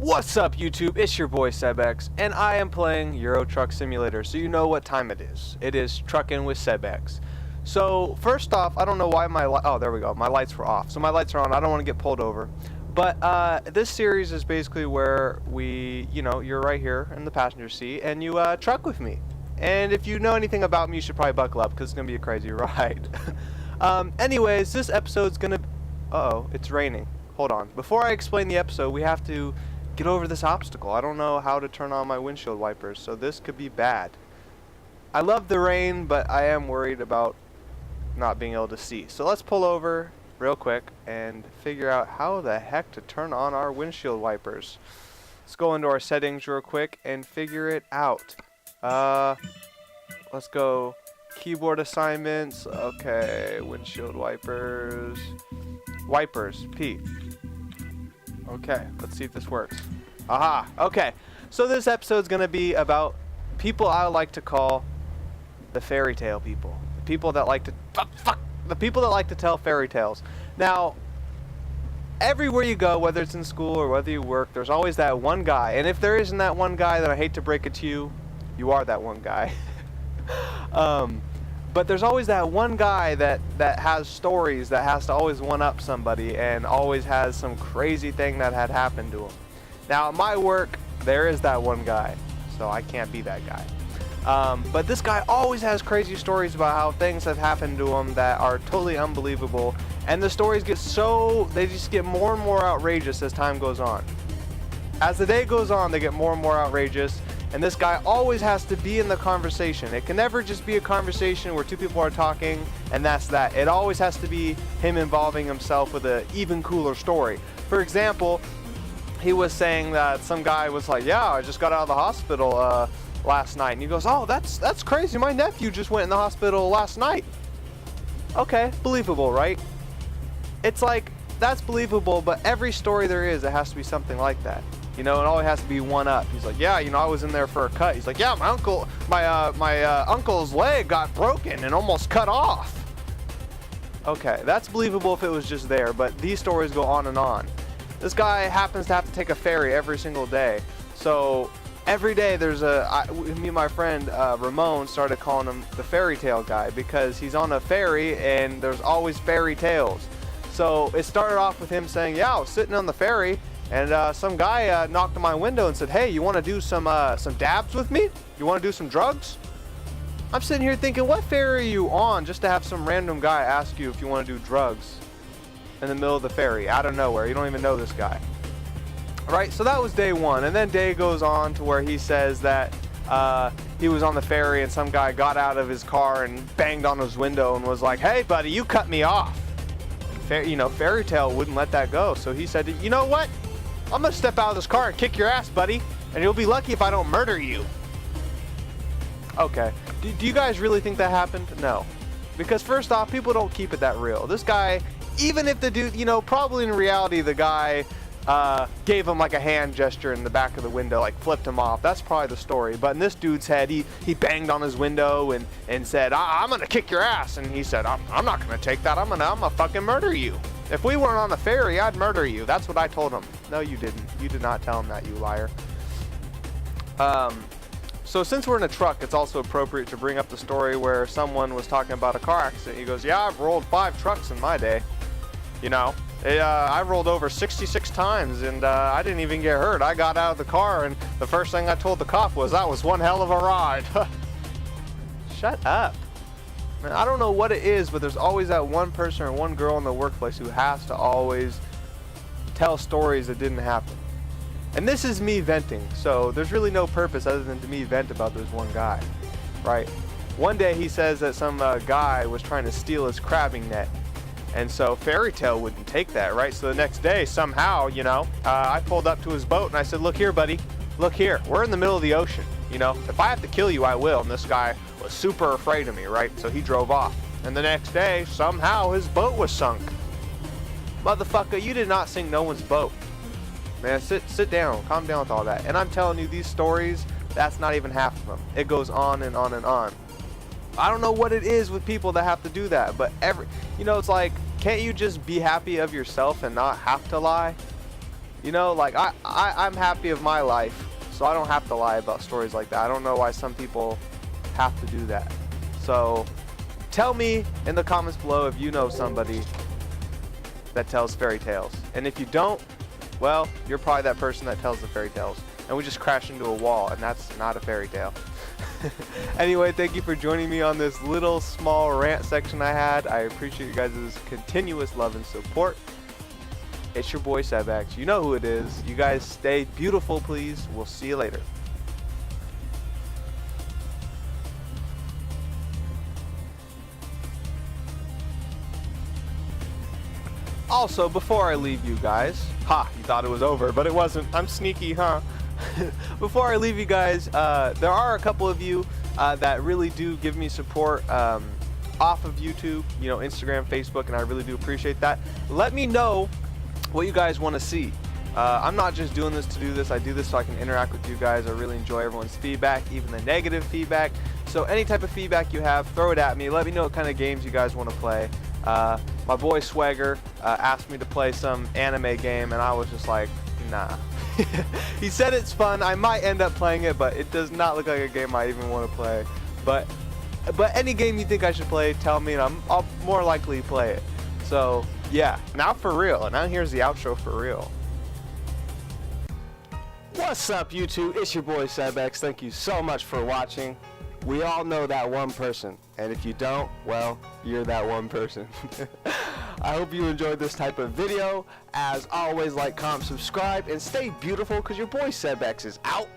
What's up, YouTube? It's your boy Cebx, and I am playing Euro Truck Simulator, so you know what time it is. It is Truckin' with Cebx. So, first off, I don't know why oh, there we go. My lights were off. So my lights are on. I don't want to get pulled over. But this series is basically where you're right here in the passenger seat, and you truck with me. And if you know anything about me, you should probably buckle up, because it's going to be a crazy ride. Anyways, this episode's going to... Uh-oh, it's raining. Hold on. Before I explain the episode, we have to get over this obstacle. I don't know how to turn on my windshield wipers, so this could be bad. I love the rain, but I am worried about not being able to see. So let's pull over real quick and figure out how the heck to turn on our windshield wipers. Let's go into our settings real quick and figure it out. Let's go keyboard assignments. Okay, windshield wipers. Wipers, P. Okay, let's see if this works. Aha, okay. So this episode's gonna be about people I like to call the fairy tale people. The people that like to the people that like to tell fairy tales. Now, everywhere you go, whether it's in school or whether you work, there's always that one guy. And if there isn't that one guy, then I hate to break it to you, you are that one guy. But there's always that one guy that has stories, that has to always one-up somebody and always has some crazy thing that had happened to him. Now, at my work, there is that one guy, so I can't be that guy. But this guy always has crazy stories about how things have happened to him that are totally unbelievable. And the stories get they just get more and more outrageous as time goes on. As the day goes on, they get more and more outrageous. And this guy always has to be in the conversation. It can never just be a conversation where two people are talking and that's that. It always has to be him involving himself with an even cooler story. For example, he was saying that some guy was like, yeah, I just got out of the hospital last night. And he goes, oh, that's crazy. My nephew just went in the hospital last night. Okay, believable, right? It's like, that's believable, but every story there is, it has to be something like that. You know, it always has to be one up. He's like, yeah, you know, I was in there for a cut. He's like, yeah, my uncle's leg got broken and almost cut off. Okay, that's believable if it was just there, but these stories go on and on. This guy happens to have to take a ferry every single day. So every day there's me and my friend Ramon started calling him the fairy tale guy because he's on a ferry and there's always fairy tales. So it started off with him saying, yeah, I was sitting on the ferry and some guy knocked on my window and said, hey, you want to do some dabs with me? You want to do some drugs? I'm sitting here thinking, what ferry are you on just to have some random guy ask you if you want to do drugs in the middle of the ferry, out of nowhere? You don't even know this guy. Right, so that was day one. And then day goes on to where he says that he was on the ferry and some guy got out of his car and banged on his window and was like, hey, buddy, you cut me off. Fairy tale wouldn't let that go. So he said, you know what? I'm gonna step out of this car and kick your ass, buddy, and you'll be lucky if I don't murder you. Okay, do you guys really think that happened? No. Because first off, people don't keep it that real. This guy, even if the dude, probably in reality the guy gave him like a hand gesture in the back of the window, like flipped him off. That's probably the story. But in this dude's head, he banged on his window and said, I'm gonna kick your ass. And he said, I'm not gonna take that. I'm gonna fucking murder you. If we weren't on a ferry, I'd murder you. That's what I told him. No, you didn't. You did not tell him that, you liar. So since we're in a truck, it's also appropriate to bring up the story where someone was talking about a car accident. He goes, yeah, I've rolled 5 trucks in my day. I rolled over 66 times and I didn't even get hurt. I got out of the car and the first thing I told the cop was, that was one hell of a ride. Shut up. Man, I don't know what it is, but there's always that one person or one girl in the workplace who has to always tell stories that didn't happen. And this is me venting, so there's really no purpose other than to me vent about this one guy, right? One day he says that some guy was trying to steal his crabbing net. And so fairy tale wouldn't take that, right? So the next day, somehow, I pulled up to his boat and I said, look here, buddy, look here. We're in the middle of the ocean. If I have to kill you, I will. And this guy was super afraid of me, right? So he drove off. And the next day, somehow his boat was sunk. Motherfucker, you did not sink no one's boat. Man, sit down. Calm down with all that. And I'm telling you, these stories, that's not even half of them. It goes on and on and on. I don't know what it is with people that have to do that, but it's like, can't you just be happy of yourself and not have to lie? You know, like I'm happy of my life, so I don't have to lie about stories like that. I don't know why some people have to do that. So tell me in the comments below if you know somebody that tells fairy tales. And if you don't, well, you're probably that person that tells the fairy tales. And we just crashed into a wall, and that's not a fairy tale. Anyway, thank you for joining me on this little small rant section I had. I appreciate you guys' continuous love and support. It's your boy Cebx. You know who it is. You guys stay beautiful, please. We'll see you later. Also, before I leave you guys, you thought it was over, but it wasn't. I'm sneaky, huh? Before I leave you guys, there are a couple of you that really do give me support off of YouTube, you know, Instagram, Facebook, and I really do appreciate that. Let me know what you guys want to see. I'm not just doing this to do this. I do this so I can interact with you guys. I really enjoy everyone's feedback, even the negative feedback. So any type of feedback you have, throw it at me. Let me know what kind of games you guys want to play. My boy Swagger asked me to play some anime game, and I was just like, nah. He said it's fun. I might end up playing it, but it does not look like a game I even want to play. But any game you think I should play, tell me, and I'll more likely play it. So yeah, now for real. Now here's the outro for real. What's up, YouTube? It's your boy Cebx. Thank you so much for watching. We all know that one person, and if you don't, well, you're that one person. I hope you enjoyed this type of video. As always, like, comment, subscribe, and stay beautiful, because your boy Cebx is out.